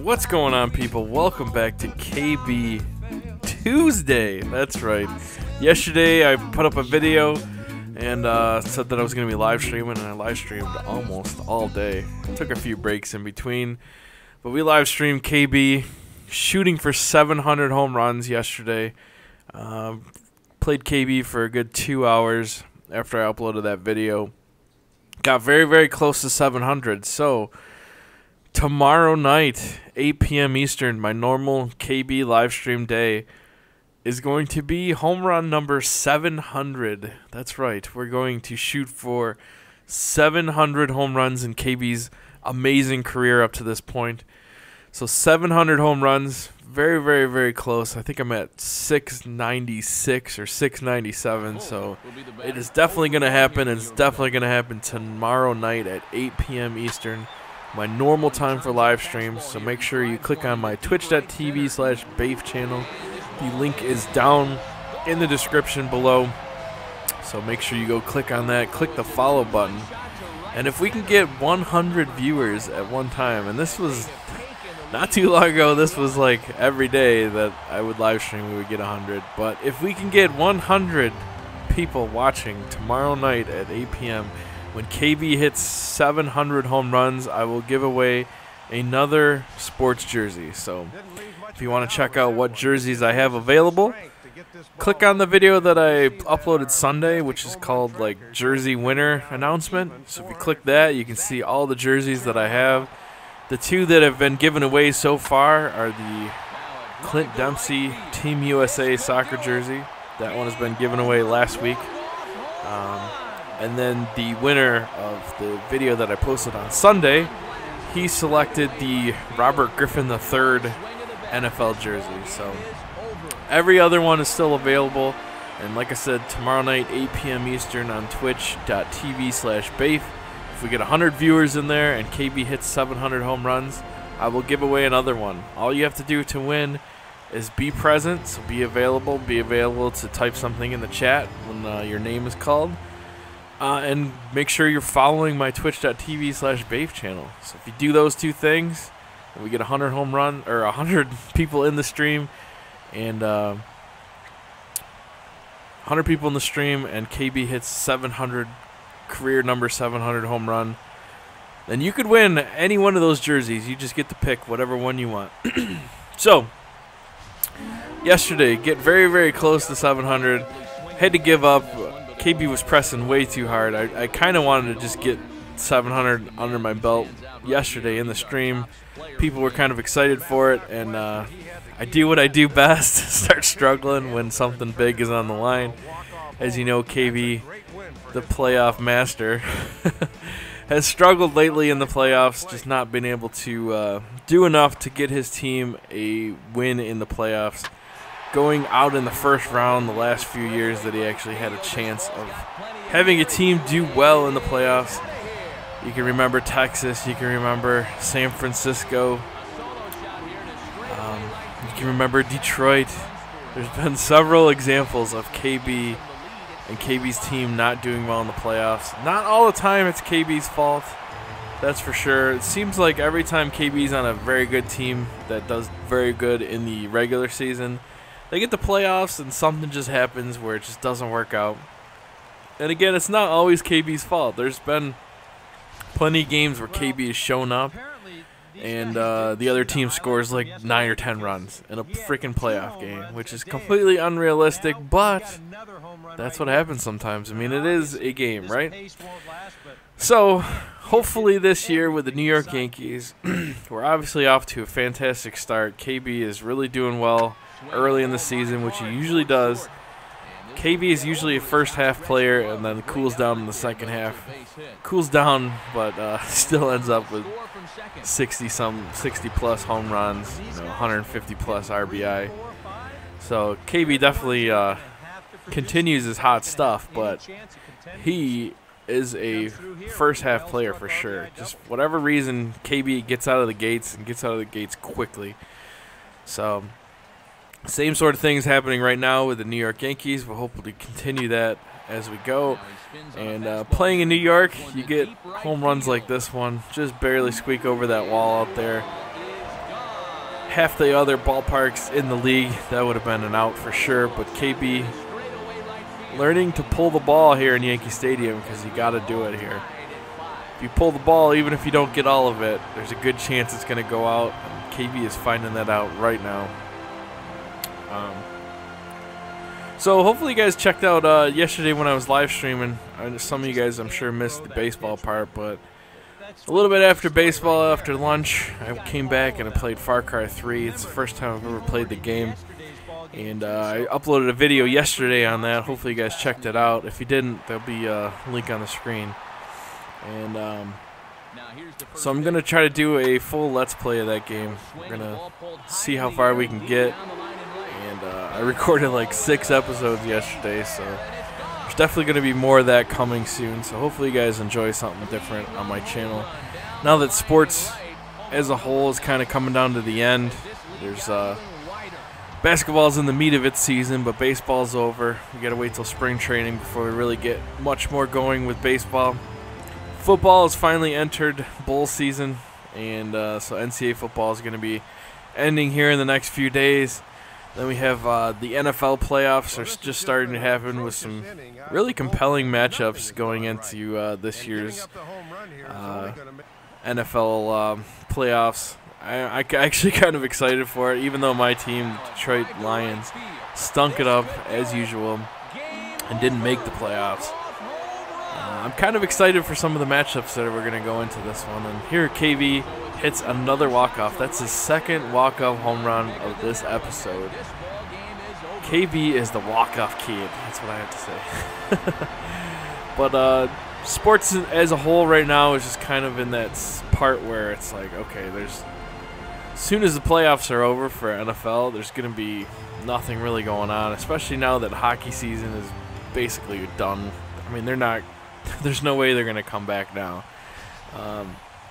What's going on, people? Welcome back to KB Tuesday. That's right. Yesterday I put up a video and said that I was going to be live streaming, and I live streamed almost all day. Took a few breaks in between, but we live streamed KB shooting for 700 home runs yesterday. Played KB for a good 2 hours after I uploaded that video. Got very, very close to 700. So tomorrow night, 8 p.m. Eastern, my normal KB live stream day is going to be home run number 700. That's right. We're going to shoot for 700 home runs in KB's amazing career up to this point. So 700 home runs, very, very, very close. I think I'm at 696 or 697. So it is definitely going to happen. It's definitely going to happen tomorrow night at 8 p.m. Eastern, my normal time for live streams. So make sure you click on my twitch.tv/baefed channel. The link is down in the description below. So make sure you go click on that. Click the follow button. And if we can get 100 viewers at one time, and this was not too long ago, this was like every day that I would live stream, we would get 100. But if we can get 100 people watching tomorrow night at 8 p.m., when KB hits 700 home runs, I will give away another sports jersey. So if you want to check out what jerseys I have available, click on the video that I uploaded Sunday, which is called like Jersey Winner Announcement. So if you click that, you can see all the jerseys that I have. The two that have been given away so far are the Clint Dempsey Team USA soccer jersey. That one has been given away last week. And then the winner of the video that I posted on Sunday, he selected the Robert Griffin III NFL jersey. So every other one is still available. And like I said, tomorrow night, 8 p.m. Eastern on twitch.tv/baefed. If we get 100 viewers in there and KB hits 700 home runs, I will give away another one. All you have to do to win is be present, so be available to type something in the chat when your name is called. And make sure you're following my twitch.tv/baefed channel. So if you do those two things, and we get 100 home run or 100 people in the stream, and 100 people in the stream, and KB hits 700, career number 700 home run, then you could win any one of those jerseys. You just get to pick whatever one you want. So yesterday, get very, very close to 700. Had to give up. KB was pressing way too hard. I kind of wanted to just get 700 under my belt yesterday in the stream. People were kind of excited for it, and I do what I do best, start struggling when something big is on the line. As you know, KB, the playoff master, has struggled lately in the playoffs, just not been able to do enough to get his team a win in the playoffs. Going out in the first round the last few years that he actually had a chance of having a team do well in the playoffs. You can remember Texas, you can remember San Francisco, you can remember Detroit. There's been several examples of KB and KB's team not doing well in the playoffs. Not all the time it's KB's fault, that's for sure. It seems like every time KB's on a very good team that does very good in the regular season, they get the playoffs and something just happens where it just doesn't work out. And again, it's not always KB's fault. There's been plenty of games where KB has shown up and the other team scores like 9 or 10 runs in a freaking playoff game, which is completely unrealistic, but that's what happens sometimes. I mean, it is a game, right? So hopefully this year with the New York Yankees, we're obviously off to a fantastic start. KB is really doing well early in the season, which he usually does. KB is usually a first half player and then cools down in the second half. Cools down, but still ends up with 60 plus home runs, 150 plus RBI. So KB definitely continues his hot stuff, but he is a first half player for sure. Just whatever reason, KB gets out of the gates and gets out of the gates quickly. So same sort of things happening right now with the New York Yankees. We'll hopefully continue that as we go. And playing in New York, you get home runs like this one. Just barely squeak over that wall out there. half the other ballparks in the league, that would have been an out for sure. But KB learning to pull the ball here in Yankee Stadium, because you got to do it here. If you pull the ball, even if you don't get all of it, there's a good chance it's going to go out. And KB is finding that out right now. So hopefully you guys checked out yesterday when I was live streaming. Some of you guys, I'm sure, missed the baseball part, but a little bit after baseball, after lunch, I came back and I played Far Cry 3. It's the first time I've ever played the game. And I uploaded a video yesterday on that. Hopefully you guys checked it out. If you didn't, there'll be a link on the screen. And so I'm going to try to do a full Let's Play of that game. We're going to see how far we can get. And I recorded like 6 episodes yesterday, so there's definitely going to be more of that coming soon. So hopefully you guys enjoy something different on my channel. Now that sports as a whole is kind of coming down to the end, there's basketball's in the meat of its season, but baseball's over. We got to wait till spring training before we really get much more going with baseball. Football has finally entered bowl season, and so NCAA football is going to be ending here in the next few days. Then we have the NFL playoffs are just starting to happen with some really compelling matchups going into this year's NFL playoffs. I'm actually kind of excited for it, even though my team, the Detroit Lions, stunk it up as usual and didn't make the playoffs. I'm kind of excited for some of the matchups that we're going to go into this one. And here KB hits another walk-off. That's his second walk-off home run of this episode. KB is the walk-off kid. That's what I have to say. But sports as a whole right now is just kind of in that part where it's like, okay, as soon as the playoffs are over for NFL, there's going to be nothing really going on, especially now that hockey season is basically done. I mean, there's no way they're going to come back now.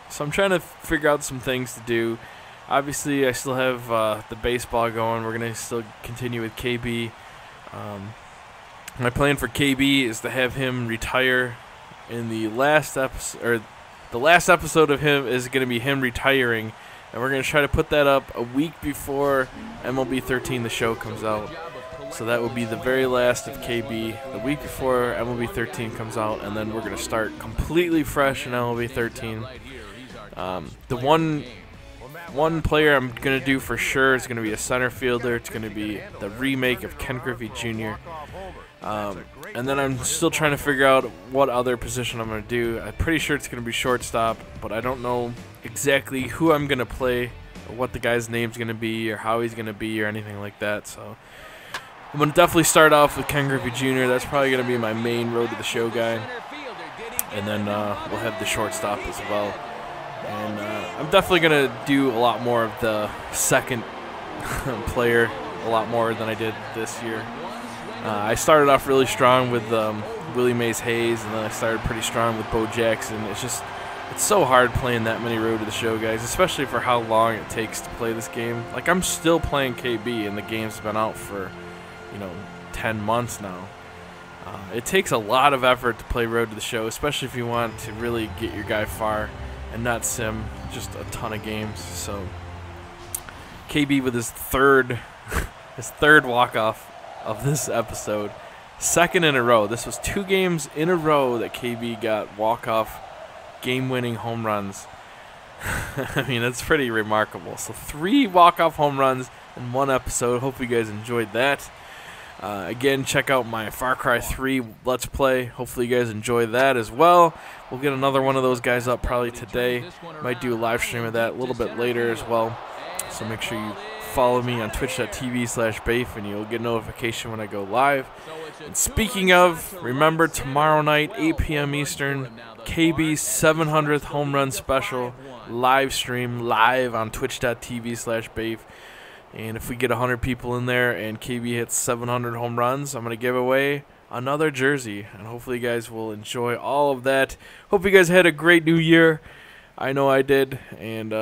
So I'm trying to figure out some things to do. Obviously, I still have the baseball going. We're going to still continue with KB. My plan for KB is to have him retire in the last episode, or the last episode of him is going to be him retiring, and we're going to try to put that up a week before MLB 13, the show, comes out. So that would be the very last of KB, the week before MLB 13 comes out, and then we're going to start completely fresh in MLB 13. The one player I'm going to do for sure is going to be a center fielder. It's going to be the remake of Ken Griffey Jr. And then I'm still trying to figure out what other position I'm going to do. I'm pretty sure it's going to be shortstop, but I don't know exactly who I'm going to play, or what the guy's name's going to be, or how he's going to be, or anything like that. So I'm going to definitely start off with Ken Griffey Jr. That's probably going to be my main road to the show guy. And then we'll have the shortstop as well. And I'm definitely going to do a lot more of the second player, a lot more than I did this year. I started off really strong with Willie Mays Hayes, and then I started pretty strong with Bo Jackson. It's so hard playing that many road to the show guys, especially for how long it takes to play this game. Like, I'm still playing KB, and the game's been out for 10 months now. It takes a lot of effort to play road to the show, especially if you want to really get your guy far and not sim just a ton of games. So KB with his third walk-off of this episode, second in a row. This was 2 games in a row that KB got walk-off game-winning home runs. I mean, that's pretty remarkable. So 3 walk-off home runs in 1 episode. Hope you guys enjoyed that. Again, check out my Far Cry 3 Let's Play. Hopefully you guys enjoy that as well. We'll get another one of those guys up probably today. Might do a live stream of that a little bit later as well. So make sure you follow me on twitch.tv/baefed, and you'll get notification when I go live. And speaking of, remember tomorrow night, 8 p.m. Eastern, KB's 700th home run special live stream live on twitch.tv/baefed. And if we get 100 people in there and KB hits 700 home runs, I'm going to give away another jersey. And hopefully you guys will enjoy all of that. Hope you guys had a great new year. I know I did. And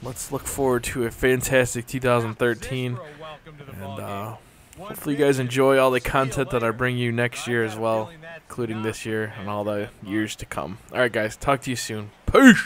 let's look forward to a fantastic 2013. And hopefully you guys enjoy all the content that I bring you next year as well, including this year and all the years to come. All right, guys. Talk to you soon. Peace.